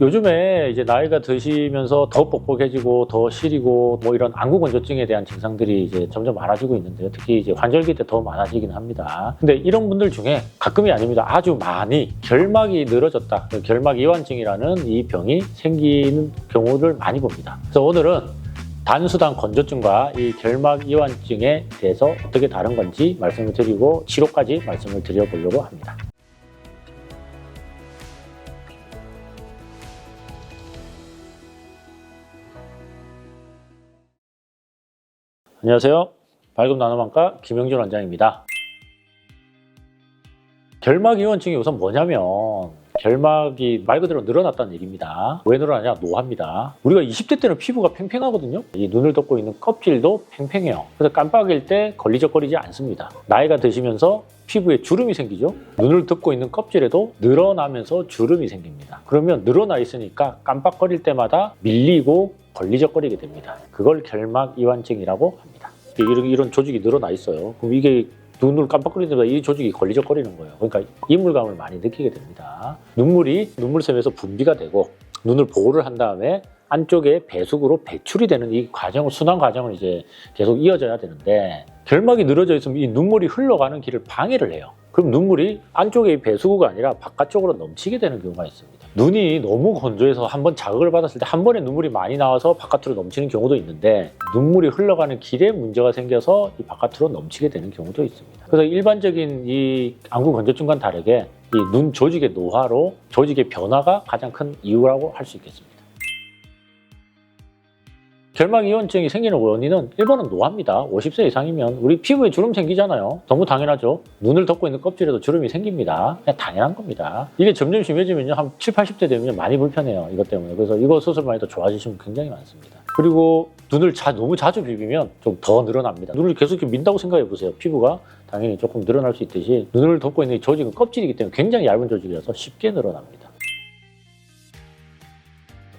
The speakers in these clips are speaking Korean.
요즘에 이제 나이가 드시면서 더 뻑뻑해지고 더 시리고 뭐 이런 안구 건조증에 대한 증상들이 이제 점점 많아지고 있는데요. 특히 이제 환절기 때 더 많아지긴 합니다. 근데 이런 분들 중에 가끔이 아닙니다. 아주 많이 결막이 늘어졌다. 결막 이완증이라는 이 병이 생기는 경우를 많이 봅니다. 그래서 오늘은 단수단 건조증과 이 결막 이완증에 대해서 어떻게 다른 건지 말씀을 드리고 치료까지 말씀을 드려보려고 합니다. 안녕하세요. 밝음 나눔안과 김영준 원장입니다. 결막 이완증이 우선 뭐냐면 결막이 말 그대로 늘어났다는 얘기입니다. 왜 늘어나냐? 노화입니다. 우리가 20대 때는 피부가 팽팽하거든요. 이 눈을 덮고 있는 껍질도 팽팽해요. 그래서 깜빡일 때 걸리적거리지 않습니다. 나이가 드시면서 피부에 주름이 생기죠. 눈을 덮고 있는 껍질에도 늘어나면서 주름이 생깁니다. 그러면 늘어나 있으니까 깜빡거릴 때마다 밀리고 걸리적거리게 됩니다. 그걸 결막 이완증이라고 합니다. 이런 조직이 늘어나 있어요. 그럼 이게 눈을 깜빡거리는 데마다 이 조직이 걸리적거리는 거예요. 그러니까 이물감을 많이 느끼게 됩니다. 눈물이 눈물샘에서 분비가 되고 눈을 보호를 한 다음에 안쪽에 배숙으로 배출이 되는 이 과정을 순환 과정을 이제 계속 이어져야 되는데 결막이 늘어져 있으면 이 눈물이 흘러가는 길을 방해를 해요. 그럼 눈물이 안쪽의 배수구가 아니라 바깥쪽으로 넘치게 되는 경우가 있습니다. 눈이 너무 건조해서 한번 자극을 받았을 때 한 번에 눈물이 많이 나와서 바깥으로 넘치는 경우도 있는데 눈물이 흘러가는 길에 문제가 생겨서 이 바깥으로 넘치게 되는 경우도 있습니다. 그래서 일반적인 이 안구 건조증과는 다르게 이 눈 조직의 노화로 조직의 변화가 가장 큰 이유라고 할 수 있겠습니다. 결막 이완증이 생기는 원인은 1번은 노화입니다. 50세 이상이면 우리 피부에 주름 생기잖아요. 너무 당연하죠. 눈을 덮고 있는 껍질에도 주름이 생깁니다. 그냥 당연한 겁니다. 이게 점점 심해지면요. 한 7, 80대 되면 많이 불편해요. 이것 때문에. 그래서 이거 수술만 해도 좋아지시는 분 굉장히 많습니다. 그리고 눈을 너무 자주 비비면 좀 더 늘어납니다. 눈을 계속 이렇게 민다고 생각해 보세요. 피부가 당연히 조금 늘어날 수 있듯이 눈을 덮고 있는 이 조직은 껍질이기 때문에 굉장히 얇은 조직이라서 쉽게 늘어납니다.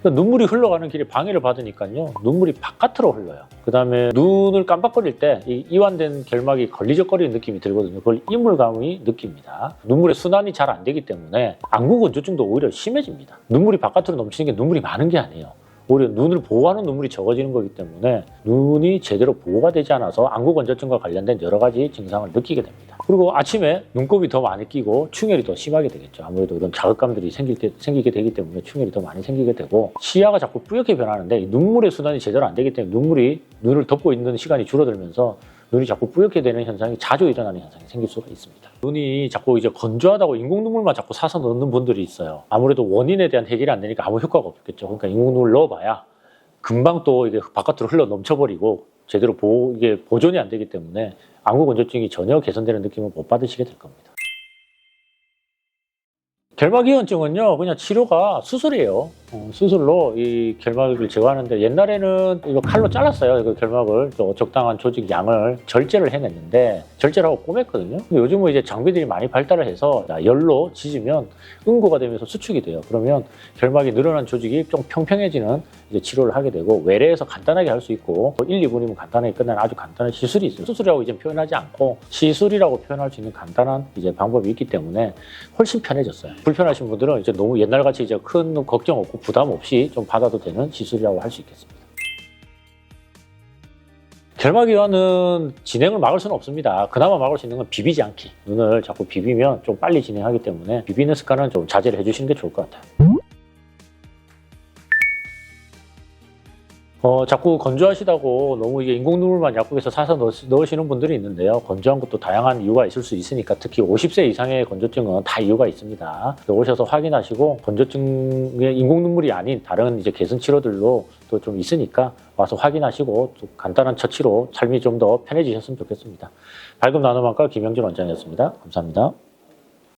눈물이 흘러가는 길에 방해를 받으니까요. 눈물이 바깥으로 흘러요. 그 다음에 눈을 깜빡거릴 때 이 이완된 결막이 걸리적거리는 느낌이 들거든요. 그걸 이물감이 느낍니다. 눈물의 순환이 잘 안 되기 때문에 안구 건조증도 오히려 심해집니다. 눈물이 바깥으로 넘치는 게 눈물이 많은 게 아니에요. 오히려 눈을 보호하는 눈물이 적어지는 거기 때문에 눈이 제대로 보호가 되지 않아서 안구 건조증과 관련된 여러 가지 증상을 느끼게 됩니다. 그리고 아침에 눈곱이 더 많이 끼고 충혈이 더 심하게 되겠죠. 아무래도 이런 자극감들이 생기게 되기 때문에 충혈이 더 많이 생기게 되고 시야가 자꾸 뿌옇게 변하는데 눈물의 순환이 제대로 안 되기 때문에 눈물이 눈을 덮고 있는 시간이 줄어들면서 눈이 자꾸 뿌옇게 되는 현상이 자주 일어나는 현상이 생길 수가 있습니다. 눈이 자꾸 이제 건조하다고 인공 눈물만 자꾸 사서 넣는 분들이 있어요. 아무래도 원인에 대한 해결이 안 되니까 아무 효과가 없겠죠. 그러니까 인공 눈물 넣어봐야 금방 또 이게 바깥으로 흘러 넘쳐버리고 제대로 이게 보존이 안 되기 때문에 안구 건조증이 전혀 개선되는 느낌을 못 받으시게 될 겁니다. 결막 이완증은요, 그냥 치료가 수술이에요. 수술로 이 결막을 제거하는데 옛날에는 이거 칼로 잘랐어요. 그 결막을 또 적당한 조직 양을 절제를 해냈는데 절제를 하고 꼬맸거든요. 근데 요즘은 이제 장비들이 많이 발달을 해서 열로 지지면 응고가 되면서 수축이 돼요. 그러면 결막이 늘어난 조직이 좀 평평해지는 이제 치료를 하게 되고 외래에서 간단하게 할 수 있고 1, 2분이면 간단하게 끝나는 아주 간단한 시술이 있어요. 수술이라고 이제 표현하지 않고 시술이라고 표현할 수 있는 간단한 이제 방법이 있기 때문에 훨씬 편해졌어요. 불편하신 분들은 이제 너무 옛날같이 이제 큰 걱정 없고 부담 없이 좀 받아도 되는 시술이라고 할 수 있겠습니다. 결막 이완은 진행을 막을 수는 없습니다. 그나마 막을 수 있는 건 비비지 않기. 눈을 자꾸 비비면 좀 빨리 진행하기 때문에 비비는 습관은 좀 자제를 해주시는 게 좋을 것 같아요. 자꾸 건조하시다고 너무 이게 인공 눈물만 약국에서 사서 넣으시는 분들이 있는데요. 건조한 것도 다양한 이유가 있을 수 있으니까 특히 50세 이상의 건조증은 다 이유가 있습니다. 오셔서 확인하시고 건조증의 인공 눈물이 아닌 다른 이제 개선 치료들로 또 좀 있으니까 와서 확인하시고 또 간단한 처치로 삶이 좀 더 편해지셨으면 좋겠습니다. 밝음 나눔안과 김영준 원장이었습니다. 감사합니다.